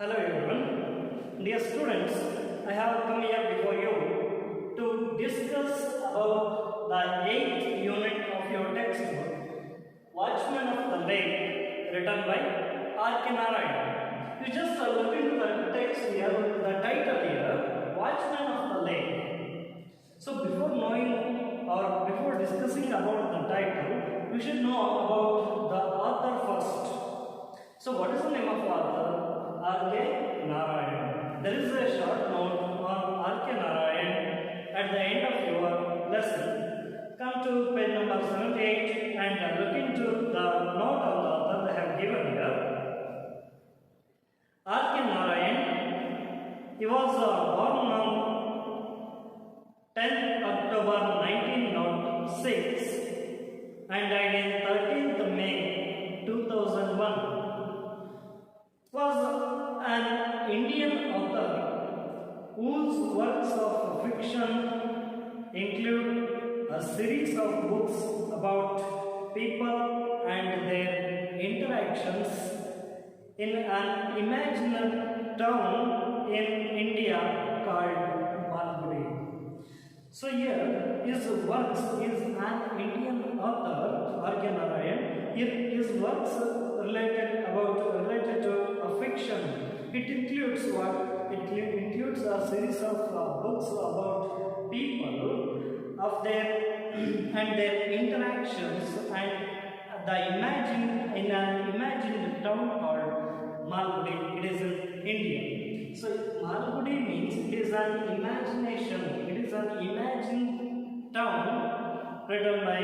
Hello everyone, dear students, I have come here before you to discuss about the 8th unit of your textbook, Watchman of the Lake, written by R.K. Narayan. You just look into the text here, the title here, Watchman of the Lake. So before knowing or before discussing about the title, we should know about the author first. So what is the name of author? R.K. Narayan. There is a short note on R.K. Narayan at the end of your lesson. Come to page number 78 and look into the note of the author they have given here. R.K. Narayan, he was born on 10th October 1906 and died in 13th May 2001. Was an Indian author whose works of fiction include a series of books about people and their interactions in an imaginary town in India called Malgudi. So here his works is an Indian author R.K. Narayan. Here his works related to a fiction. It includes what? It includes a series of books about people of their and their interactions and in an imagined town called Malgudi. It is in India. So Malgudi means it is an imagination. It is an imagined town written by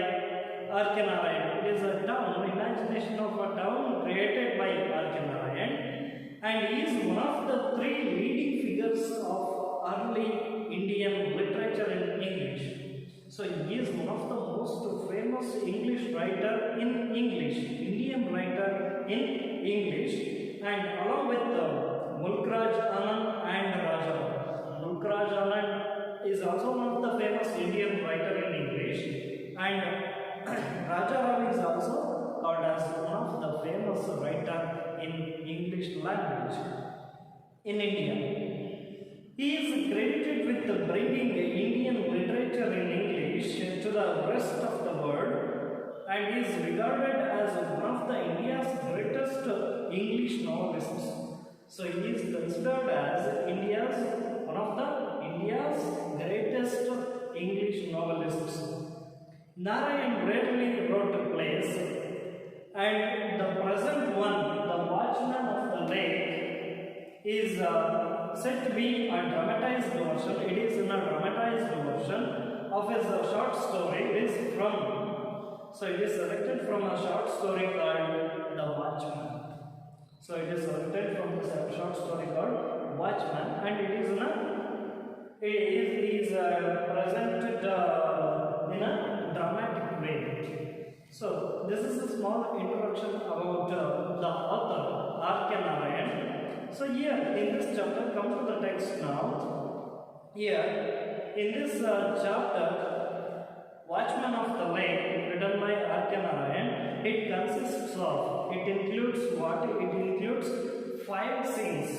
R.K. Narayan. It is a town, imagination of a town created by R.K. Narayan, and he is one of the three leading figures of early Indian literature in English. So he is one of the most famous English writer in English, Indian writer in English, and along with Mulkraj Anand and Raja. Mulkraj Anand is also one of the famous Indian writer in English, and Rajaram is also called as one of the famous writer in English language in India. He is credited with bringing Indian literature in English to the rest of the world and is regarded as one of the India's greatest English novelists. So he is considered as one of the India's greatest English novelists. Narayan rarely wrote plays, and the present one, The Watchman of the Lake, is said to be a dramatized version. It is in a dramatized version of his short story. It is selected from a short story called The Watchman. So it is selected from the short story called Watchman, and it is presented in a dramatic way. So this is a small introduction about the author R.K. Narayan. So here in this chapter, come to the text now. Here in this chapter, Watchman of the Lake, written by R.K. Narayan, it includes what? It includes 5 scenes.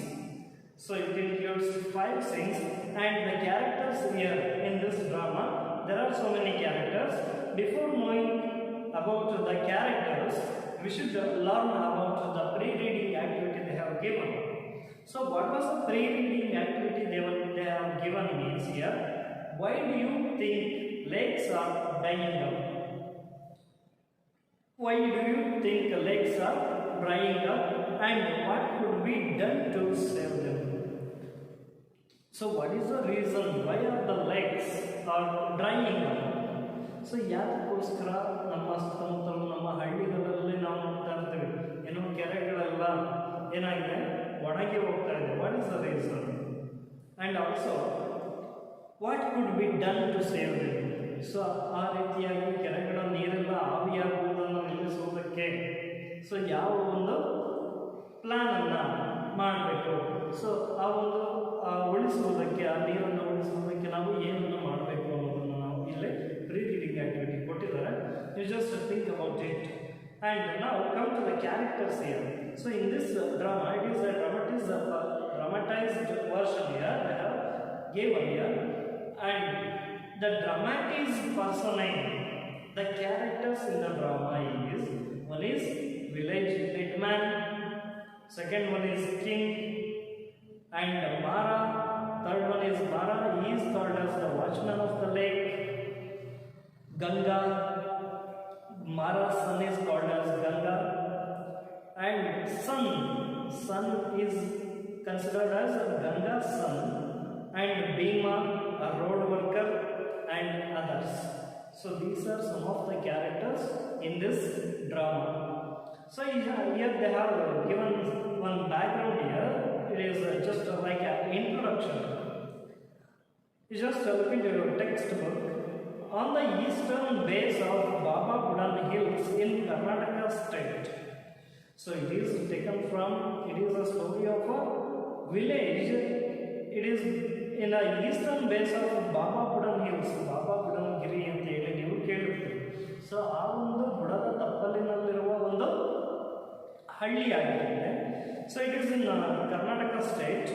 So it includes 5 scenes, and the characters here in this drama, there are so many characters. Before knowing about the characters, we should learn about the pre-reading activity they have given. So what was the pre-reading activity they have given means here? Why do you think lakes are drying up? Why do you think lakes are drying up, and what could be done to save them? So what is the reason why are the lakes are drying up? So ಯಾದಕ್ಕೋಸ್ಕರ ನಮ್ಮ ಸುತ್ತಮುತ್ತಲು ನಮ್ಮ ಹಳ್ಳಿಗಳಲ್ಲಿ ನಾವು ನೋಡ್ತಾ ಇರ್ತೀವಿ, ಏನೋ ಕೆರೆಗಳೆಲ್ಲ ಏನಾಗಿದೆ, ಒಣಗಿ ಹೋಗ್ತಾ ಇದೆ. What is the reason? And also what could be done to save them? So ಆ ರೀತಿಯಾಗಿ ಕೆರೆಗಳ ನೀರೆಲ್ಲ ಆವಿಯಾಗುವುದನ್ನು ನಿಲ್ಲಿಸುವುದಕ್ಕೆ ಸೊ ಯಾವ ಒಂದು ಪ್ಲ್ಯಾನನ್ನು ಮಾಡಬೇಕು? ಸೊ ಆ ಒಂದು ಉಳಿಸುವುದಕ್ಕೆ, ಆ ನೀರನ್ನು ಉಳಿಸುವುದಕ್ಕೆ ನಾವು ಏನನ್ನು ಮಾಡಬೇಕು ಅನ್ನೋದನ್ನು ನಾವು ಇಲ್ಲೇ ಪ್ರೀ ರೀಡಿಂಗ್ ಆಕ್ಟಿವಿಟಿ ಕೊಟ್ಟಿದ್ದಾರೆ. You just think about it. And now come to the characters here. So in this drama, it is a dramatized version here. I have given here, and the dramatized personae, the characters in the drama is, one is village headman, second one is king, and Mara, third one is Mara. He is called as the watchman of the lake. Ganga, Mara's son is called as Ganga, and son is considered as Ganga's son, and Bhima, a road worker, and others. So these are some of the characters in this drama. So here they have given one background here. It is just like an introduction. You just look into your textbook. On the eastern base of Baba Budan Hills in Karnataka state. So it is taken from, it is a story of a village. It is in the eastern base of Baba Budan Hills, Baba Budan Giri ಅಂತ ಹೇಳಿ ನೀವು ಕೇಳಿರ್ತೀರಿ. So ಆ ಒಂದು ಬುಡದ ತಪ್ಪಲಿನಲ್ಲಿರುವ ಒಂದು ಹಳ್ಳಿಯಾಗಿದೆ. So it is in Karnataka state,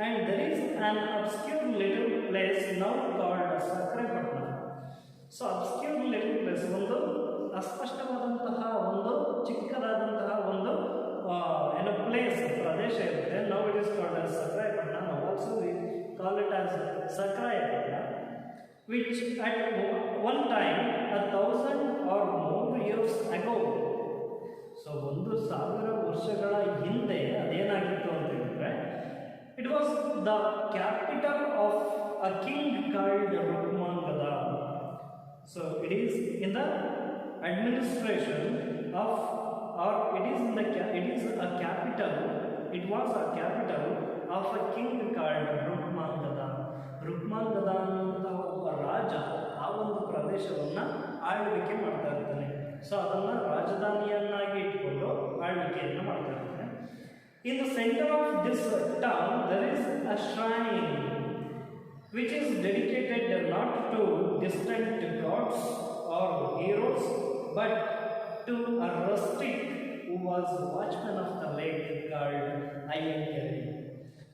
and there is an obscure little place now called Sakrapatna. So obscure little place, ಒಂದು ಅಸ್ಪಷ್ಟವಾದಂತಹ ಒಂದು ಚಿಕ್ಕದಾದಂತಹ ಒಂದು ಏನೋ ಪ್ಲೇಸ್ ಪ್ರದೇಶ ಇರುತ್ತೆ. ನಾವು it is called as Sakrayapattana. ನಾವು also we call it as Sakrayapattana, which at one time 1000 or more years ago. So 1000 ವರ್ಷಗಳ ಹಿಂದೆ ಅದೇನಾಗಿತ್ತು ಅಂತ ಹೇಳಿದ್ರೆ, it was the capital of a king called Rukmangada. So it is in the administration of, or it is in the it is a capital. It was a capital of a king called Rukmangada. Rukmangada ಅನ್ನುವಂತಹ ಒಬ್ಬ ರಾಜ ಆ ಒಂದು ಪ್ರದೇಶವನ್ನು ಆಳ್ವಿಕೆ ಮಾಡ್ತಾ ಇರ್ತಾನೆ. So ಅದನ್ನು ರಾಜಧಾನಿಯನ್ನಾಗಿ ಇಟ್ಕೊಂಡು ಆಳ್ವಿಕೆಯನ್ನು ಮಾಡ್ತಾ ಇರ್ತಾನೆ. In the center of this town there is a shrine which is dedicated not to distant gods or heroes, but to a rustic who was watchman of the lake called Ayyankari.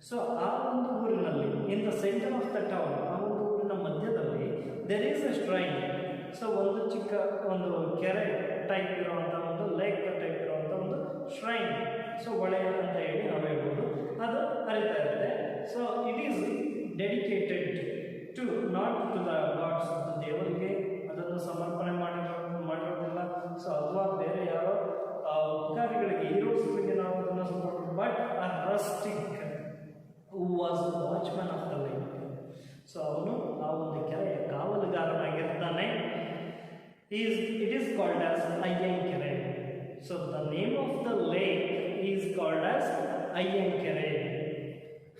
So ಆ ಒಂದು ಊರಿನಲ್ಲಿ, in the center of the town, ಆ ಒಂದು ಊರಿನ ಮಧ್ಯದಲ್ಲಿ there is a shrine. So ಒಂದು ಚಿಕ್ಕ ಒಂದು ಕೆರೆ ಟೈಪ್ ಇರುವಂಥ ಒಂದು ಲೇಕ್ ಟೈಪ್ ಇರುವಂಥ ಒಂದು shrine. ಸೊ ಹೊಳೆ ಅಂತ ಹೇಳಿ ನಾವು ಹೇಳ್ಬೋದು, ಅದು ಹರಿತಾ ಇರುತ್ತೆ. So it is dedicated to not to the gods, ದೇವರಿಗೆ ಅದನ್ನು ಸಮರ್ಪಣೆ ಮಾಡಿರೋದಿಲ್ಲ. ಸೊ ಅಥವಾ ಬೇರೆ ಯಾರೋ ಅಧಿಕಾರಿಗಳಿಗೆ, ಹೀರೋಸ್ಗಳಿಗೆ ನಾವು ಅದನ್ನು ಸಮರ್ಪಣೆ, but a rustic who was watchman of the lake. So ಅವನು ಆ ಒಂದು ಕೆರೆಯ ಕಾವಲುಗಾರನಾಗಿರ್ತಾನೆ. It is called as Ayyanakere. So the name of the lake is called as Ayyanakere.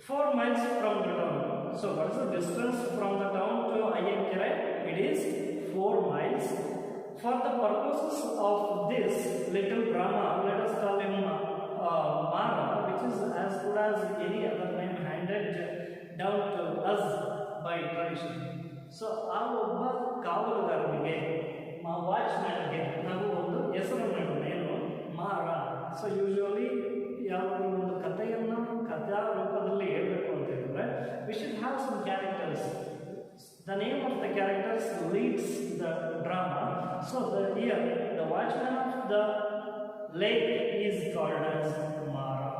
4 miles from the town. So what is the distance from the town to Ayyankere? It is 4 miles. For the purposes of this little drama, let us call him Mara, which is as good as any other name handed down to us by tradition. So ಆ ಒಬ್ಬ ಕಾವಲುಗಾರನಿಗೆ, ವಾಚ್ಮ್ಯಾನ್ಗೆ ನಾವು ಒಂದು ಹೆಸರನ್ನು ಇಡೋಣ, ಏನು? ಮಾರ. So usually ಯಾವುದೇ ಒಂದು ಕಥೆಯನ್ನು ಕಥಾ ರೂಪದಲ್ಲಿ ಹೇಳಬೇಕು ಅಂತ ಹೇಳಿದ್ರೆ, we should have some characters. The name of the characters leads the drama. So here the watchman of the lake is called as Mara.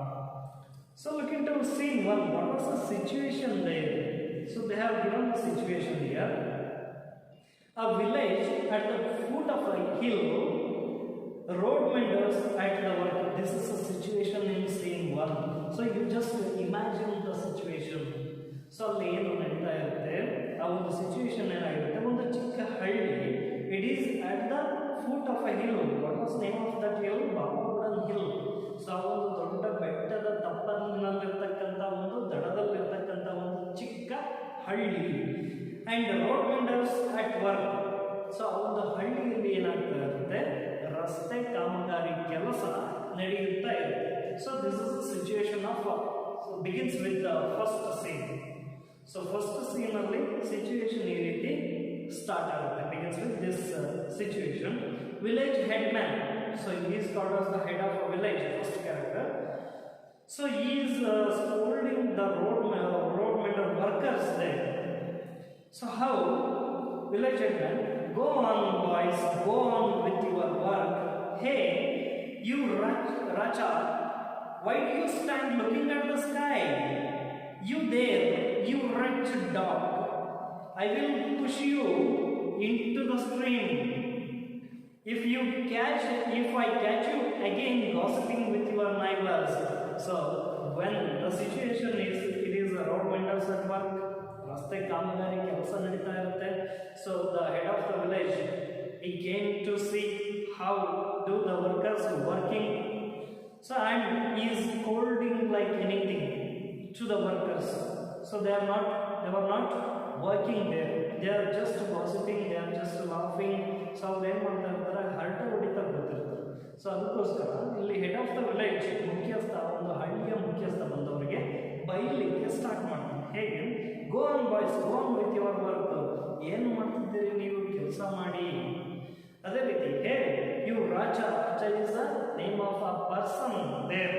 So look into scene 1. What was the situation there? So they have given the situation here. A village at the foot of a hill, road menders at the work. This is the situation in scene 1. So you just imagine the situation. So ಅಲ್ಲಿ ಏನು ನಡೀತಾ ಇರುತ್ತೆ, ಆ ಒಂದು situation ಏನಾಗಿರುತ್ತೆ, ಒಂದು ಚಿಕ್ಕ ಹಳ್ಳಿ. It is at the foot of a hill. What was name of that hill? Baba Budan hill. So ಆ ಒಂದು ದೊಡ್ಡ ಬೆಟ್ಟದ ತಪ್ಪಲಿನಲ್ಲಿರ್ತಕ್ಕಂಥ ಒಂದು ದಡದಲ್ಲಿರ್ತಕ್ಕಂಥ ಒಂದು ಚಿಕ್ಕ ಹಳ್ಳಿ. And road vendors at work. So ಆ ಒಂದು ಹಳ್ಳಿಯಲ್ಲಿ ಏನಾಗ್ತಾ ಇರುತ್ತೆ, ರಸ್ತೆ ಕಾಮಗಾರಿ ಕೆಲಸ ನಡೆಯುತ್ತಾ ಇರುತ್ತೆ. So this is the situation of, begins with the first scene. So first scene ಅಲ್ಲಿ situation ಈ ರೀತಿ ಸ್ಟಾರ್ಟ್ ಆಗುತ್ತೆ. begins with this situation. Village headman. So he is called as the head of a village, first character. So he is scolding the road mender workers there. So how? Village headman, go on boys, go on with your work. Hey, you Raja, why do you stand looking at the sky? You there, you wretched dog. I will push you into the stream. If I catch you again gossiping with your neighbors. So when the situation is, it is a road vendors at work, ರಸ್ತೆ ಕಾಮಗಾರಿ ಕೆಲಸ ನಡೀತಾ ಇರುತ್ತೆ. So the head of the village, he came to see how do the workers working. So and he is scolding like anything to the workers. So they were not working there. They are just gossiping, they are just laughing. So ಅವ್ರು ಏನು ಮಾಡ್ತಾ ಇರ್ತಾರೆ, ಹರಟೆ ಹೊಡಿತಾ ಬರ್ತಿರ್ತಾರೆ. So ಅದಕ್ಕೋಸ್ಕರ ಇಲ್ಲಿ head of the village ಮುಖ್ಯಸ್ಥ, ಒಂದು ಹಳ್ಳಿಯ ಮುಖ್ಯಸ್ಥ ಬಂದವರಿಗೆ ಬೈಲಿಕ್ಕೆ ಸ್ಟಾರ್ಟ್ ಮಾಡ್ತಾರೆ. ಹೇಗೆ? Go on boys, go on with your work. ಏನು ಮಾಡ್ತಿದ್ದೀರಿ ನೀವು, ಕೆಲಸ ಮಾಡಿ. ಅದೇ ರೀತಿ ಹೇಗೆ you Raja, Raja is the name of a person there,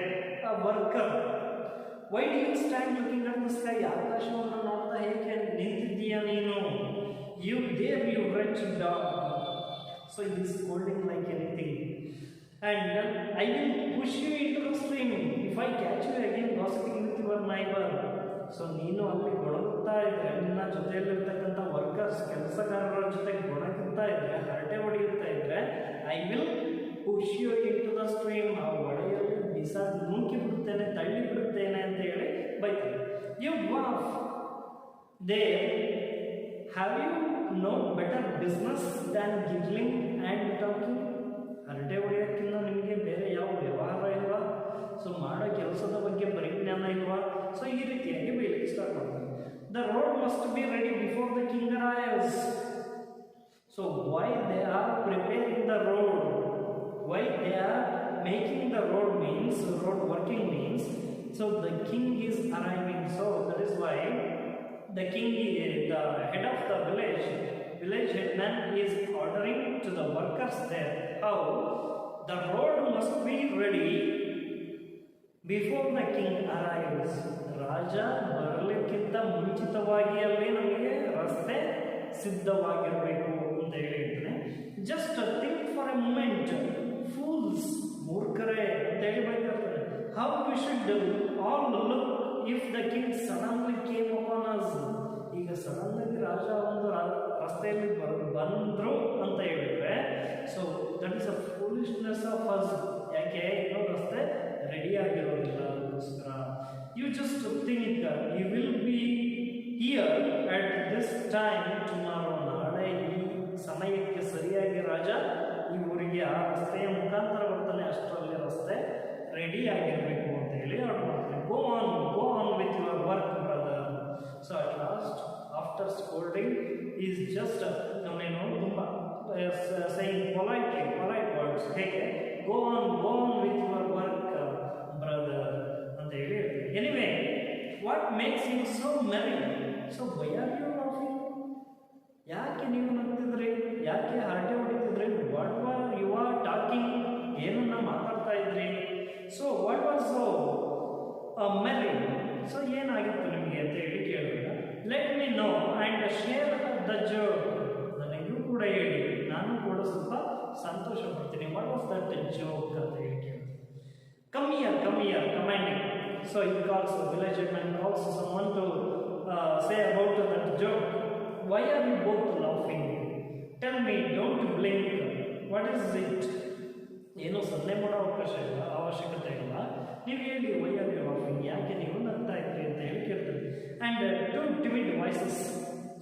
a worker. Why do you stand looking at the sky, ಆಕಾಶವನ್ನು ನೋಡ್ತಾ ಹೇಗೆ ನಿಂತಿದ್ದೀಯಾ ನೀನು. ಯು ದೇವ್ you rich dog. So it is scolding like anything. And I will push you into the stream if I catch you again gossiping with your neighbor. So ನೀನು ಅಲ್ಲಿ ಗೊಣಗುತ್ತಾ ಇದ್ರೆ, ನಿನ್ನ ಜೊತೆಯಲ್ಲಿರ್ತಕ್ಕಂಥ ವರ್ಕರ್ಸ್ ಕೆಲಸಗಾರರ ಜೊತೆ ಗೊಣಗುತ್ತಾ ಇದ್ರೆ, ಹರಟೆ ಹೊಡೆಯುತ್ತಾ ಇದ್ರೆ, I will push you into the stream, ಆ ಹೊಳೆಯಲ್ಲಿ ನೂಕಿ ಬಿಡುತ್ತೇನೆ, ತಳ್ಳಿ ಬಿಡುತ್ತೇನೆ ಅಂತ ಹೇಳಿ ಬೈತಾರೆ. You oaf there, have you no better business than giggling and talking. ಹರಟೆ ಹೊಡೆಯೋಕ್ಕಿಂತ ನಿಮಗೆ ಬೇರೆ ಯಾವ ವ್ಯವಹಾರ ಇಲ್ವಾ? ಸೊ ಮಾಡೋ ಕೆಲಸದ ಬಗ್ಗೆ ಪರಿಜ್ಞಾನ ಇಲ್ವಾ? ಸೊ ಈ ರೀತಿಯಾಗಿ ಬೈಲಿಕ್ಕೆ ಸ್ಟಾರ್ಟ್ ಮಾಡ್ತಾರೆ. The road must be ready before the king arrives. So why they are preparing the road, why they are making the road means, road working means, so the king is arriving. So that is why the king, the head of the village headman is ordering to the workers there how the road must be ready before the king arrives. ರಾಜ ಬರಲಿಕ್ಕಿಂತ ಮುಂಚಿತವಾಗಿ ಅಲ್ಲಿ ನಮಗೆ ರಸ್ತೆ ಸಿದ್ಧವಾಗಿರಬೇಕು ಅಂತ ಹೇಳ್ತಾನೆ. Just think for a moment, fools, ಮೂರ್ಖರೇ ಅಂತ ಹೇಳಿ ಬೈತಾರೆ. How we should all look if the king suddenly came upon us. ಈಗ ಸಡನ್ ಆಗಿ ರಾಜ ಒಂದು ರಸ್ತೆಯಲ್ಲಿ ಬಂದ್ರು ಅಂತ ಹೇಳಿದ್ರೆ, so that is a foolishness of us. ಯಾಕೆ? ಇನ್ನೂ ರಸ್ತೆ ರೆಡಿ ಆಗಿರೋದಿಲ್ಲ, ಅದಕ್ಕೋಸ್ಕರ. You just think you will be here at this time tomorrow. ನಾಳೆ ಈ ಸಮಯಕ್ಕೆ ಸರಿಯಾಗಿ ರಾಜ ಈ ಊರಿಗೆ ಆ ರಸ್ತೆಯ ಮುಖಾಂತರ ಬರ್ತಾನೆ, ಅಷ್ಟರಲ್ಲಿ ರಸ್ತೆ ರೆಡಿ ಆಗಿರಬೇಕು ಅಂತ ಹೇಳಿ ಆರ್ಡರ್ ಮಾಡ್ತಾರೆ. Go on with your work brother. So at last after scolding is just ನಮ್ಮನೇನು ತುಂಬ ಸೈನ್ ಪೊಲೈಟ್ ವರ್ಡ್ಸ್. ಹೇಗೆ? Go on with your work brother ಅಂತ ಹೇಳಿ ಹೇಳ್ತೀವಿ. Anyway, what makes you so merry? So why are you laughing? ಯಾಕೆ ನೀವು ನಗ್ತಿದ್ರಿ? ಯಾಕೆ ಹರಟೆ ಹೊಡಿತಿದ್ರಿ? What are you are talking? ಏನನ್ನ ಮಾತಾಡ್ತಾ ಇದ್ರಿ? So what was so merry? So ಏನಾಗಿತ್ತು ನಿಮಗೆ ಅಂತ ಹೇಳಿ ಕೇಳಿದ್ರೆ, let me no and share the joke. ನನಗೂ ಕೂಡ ಹೇಳಿ, ನಾನು ಕೂಡ ಸ್ವಲ್ಪ ಸಂತೋಷ ಪಡ್ತೀನಿ. ವಾಟ್ ವಾಸ್ ದಟ್ ಜೋಕ್ ಅಂತ ಹೇಳಿ ಕೇಳಿದೆ. Come here commanding. ಸೊ ಈ calls village headman calls someone to say about that joke. Why are you both laughing? Tell me, don't blink. What is it? ಏನೋ ಸನ್ನೆ ಮಾಡೋ ಅವಶ್ಯಕತೆ ಇಲ್ಲ, ನೀವು ಹೇಳಿ ವೈ ಆರ್ ಯು ಲಾಫಿಂಗ್, ಯಾಕೆ ನೀವು ನಗ್ತಾ ಇದ್ರಿ ಅಂತ ಹೇಳಿ ಕೇಳ್ತಾರೆ. And two timid voices.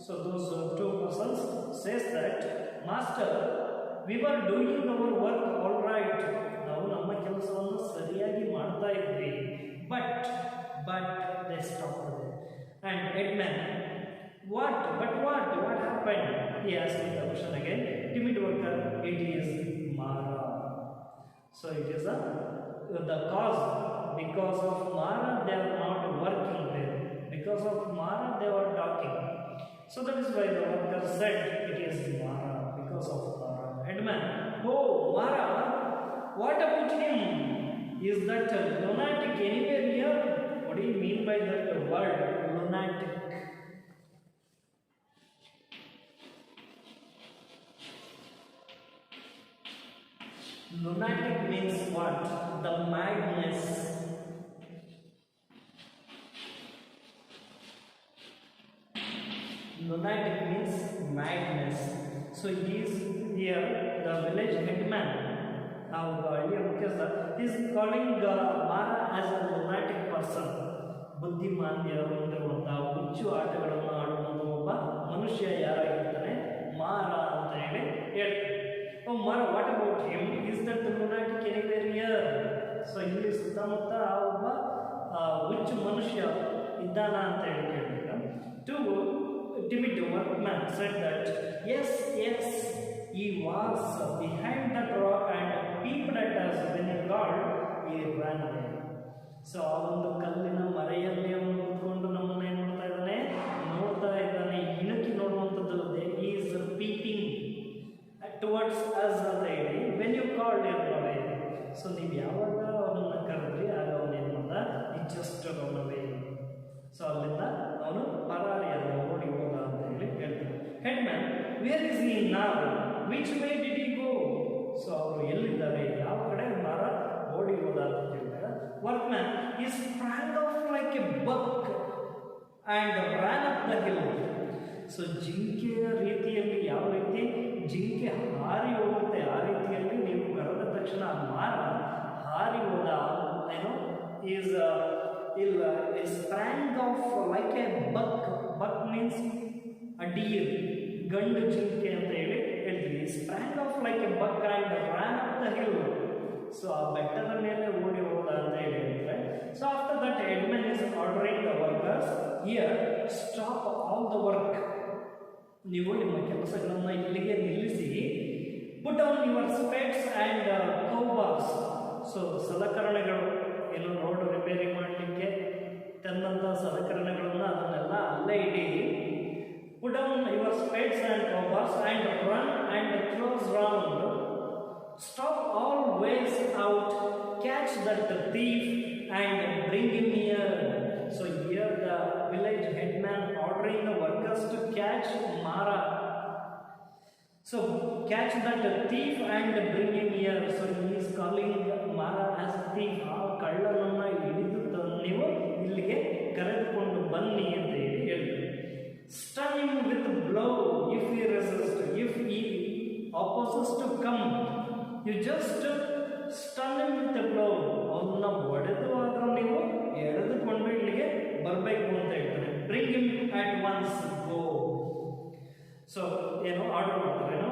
So those two persons says that master, we are doing our work all right. ನಾವು ನಮ್ಮ ಕೆಲಸವನ್ನು ಸರಿಯಾಗಿ ಮಾಡ್ತಾ ಇದ್ವಿ. But they stop. And headman, what happened? He asked me the question again. Timid worker, it is Mara. So it is the cause. Because of Mara they are not working there. Because of Mara they were talking. So that is why the worker said it is Mara, because of Mara. Headman, oh Mara, what about him? Is that lunatic anywhere here? What do you mean by that word lunatic? Lunatic means what? The madness. Lunatic means madness. So he is here, the village headman. Now is calling Mara as a lunatic person. ಬುದ್ಧಿಮಾಂದ್ಯ ಹೊಂದಿರುವಂತಹ ಹುಚ್ಚು ಆಟಗಳನ್ನು ಆಡುವಂಥ ಒಬ್ಬ ಮನುಷ್ಯ ಯಾರಾಗಿರ್ತಾನೆ? ಮಾರ ಅಂತ ಹೇಳಿ ಹೇಳ್ತಾರೆ. ಓ Mara, what about him? Is that the lunatic anywhere here? So ಇಲ್ಲಿ ಸುತ್ತಮುತ್ತ ಆ ಒಬ್ಬ ಹುಚ್ಚು ಮನುಷ್ಯ ಇದ್ದಾನ ಅಂತ ಹೇಳಿ ಕೇಳಿದಾಗ to timid workman said that yes, he was behind that rock and peeped at us. When he called, he ran away. So ಆ ಒಂದು ಕಲ್ಲಿನ ಮರೆಯಲ್ಲಿ ಅವನು ಕೂತ್ಕೊಂಡು ನಮ್ಮನ್ನ ಏನು ನೋಡ್ತಾ ಇದ್ದಾನೆ, ಇಣುಕಿ ನೋಡುವಂಥದ್ದು. he is peeping towards us ಅಂತ ಹೇಳಿ when you called, he ran away. So ನೀವು ಯಾವಾಗ ಅವನನ್ನ ಕರೆದ್ರಿ ಆಗ ಅವನೇನು ಮಾಡ್ದ? he just ran away. So ಅಲ್ಲಿಂದ ಅವನು ಪರಾರಿಯಾದ, ಓಡಿ ಹೋದ ಅಂತ ಹೇಳಿ ಹೇಳ್ತಾರೆ. Headman, where is he now? Which way did he go? So ಅವರು ಎಲ್ಲಿದ್ದಾರೆ, ಯಾವ ಕಡೆ ಮರ ಓಡಿ ಹೋದ ಅಂತ ಹೇಳಿದಾಗ ವರ್ಕ್ಮ್ಯಾನ್ ಈ sprang off like a buck and ran up the hill. So ಜಿಂಕೆಯ ರೀತಿಯಲ್ಲಿ, ಯಾವ ರೀತಿ ಜಿಂಕೆ ಹಾರಿ ಹೋಗುತ್ತೆ ಆ ರೀತಿಯಲ್ಲಿ ನೀವು ಕರೆದ ತಕ್ಷಣ ಮಾರ ಹಾರಿ ಹೋದ. ಏನು is sprang off like a buck. Buck means a deer, ಗಂಡು ಜಿಂಕೆ ಅಂತ ಹೇಳಿ ಹೇಳ್ತೀವಿ. sprang off like a buck and ran up the hill. So ಆ ಬೆಟ್ಟದ ಮೇಲೆ ಓಡಿ ಹೋದ ಅಂತ ಹೇಳಿ ಹೇಳ್ತಾರೆ. So after that headman is ordering the workers, here stop all the work. ನೀವು ನಿಮ್ಮ ಕೆಲಸಗಳನ್ನು ಇಲ್ಲಿಗೆ ನಿಲ್ಲಿಸಿ, put on your spades and crowbars. So ಸಲಕರಣೆಗಳು, ಏನು ರೋಡ್ ರಿಪೇರಿ ಮಾಡಲಿಕ್ಕೆ ತಂದಂಥ ಸಲಕರಣೆಗಳನ್ನು ಅದನ್ನೆಲ್ಲ ಅಲ್ಲೇ ಇಡಿ. Put on your spades and crowbars and run and close round. Stop all ways out, catch that thief and bring him here. So here the village head man ordering the workers to catch Mara. So catch that thief and bring him here. So he is calling Mara as a thief. ಆ ಕಳ್ಳನನ್ನ ಹಿಡಿದು ನೀವು ಇಲ್ಲಿಗೆ ಕರೆದುಕೊಂಡು ಬನ್ನಿ ಅಂತ ಹೇಳಿ ಹೇಳ್ತಾರೆ. Stun him with blow if he resists. If he opposes to come, you just stun him with a blow. ಅವನ್ನ ಹೊಡೆದು ಆದರೂ ನೀವು ಎಳೆದುಕೊಂಡು ಇಲ್ಲಿಗೆ ಬರಬೇಕು ಅಂತ ಹೇಳ್ತಾರೆ. Bring him at once. Go. So ಏನು ಆರ್ಡರ್ ಮಾಡ್ತಾರೆ, ಏನು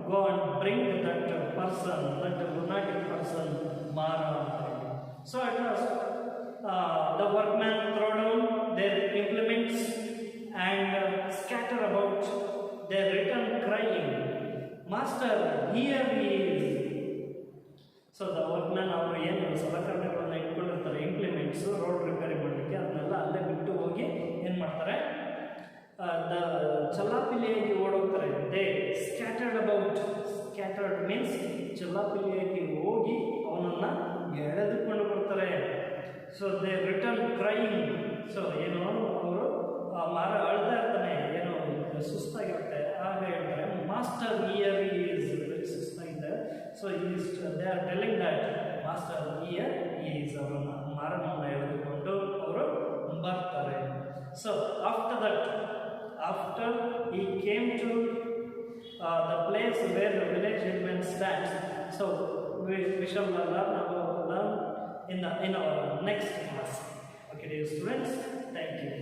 go and bring that person, that lunatic person Mara ಅಂತ ಹೇಳಿ. So at last the workman throw down their implements and scatter about. They return crying, master here he is. So the workman ಅವರು ಏನು ಸಲಕರಣೆಗಳನ್ನು ಇಟ್ಕೊಂಡಿರ್ತಾರೆ, implements, road ರಿಪೇರಿ ಮಾಡಲಿಕ್ಕೆ, ಅದನ್ನೆಲ್ಲ ಅಲ್ಲೇ ಬಿಟ್ಟು ಹೋಗಿ ಏನು ಮಾಡ್ತಾರೆ, ಚಲ್ಲಾಪಿಲಿಯಾಗಿ ಓಡೋಗ್ತಾರೆ. They scattered about. Scattered means ಚಲ್ಲಾಪಿಲಿಯಾಗಿ ಹೋಗಿ ಅವನನ್ನು ಎಳೆದುಕೊಂಡು ಬರ್ತಾರೆ. So they return crying. So ಏನು ಅವರು ಮಾರ ಅಳ್ತಾ ಇರ್ತಾನೆ, ಏನೋ ಸುಸ್ತಾಗಿರುತ್ತೆ, ಆಗ ಹೇಳ್ತಾರೆ ಮಾಸ್ಟರ್ ಹಿಯರ್ ಈಸ್. ವೆರಿ ಸುಸ್ತಾಗಿದ್ದಾರೆ. So is they are telling that master here is. ಅವರನ್ನು ಮಾರನನ್ನು ಎಳೆದುಕೊಂಡು ಅವರು ಬರ್ತಾರೆ. So after he came to the place where the village headman stands. So we shall learn in our next class. Okay, dear students, thank you.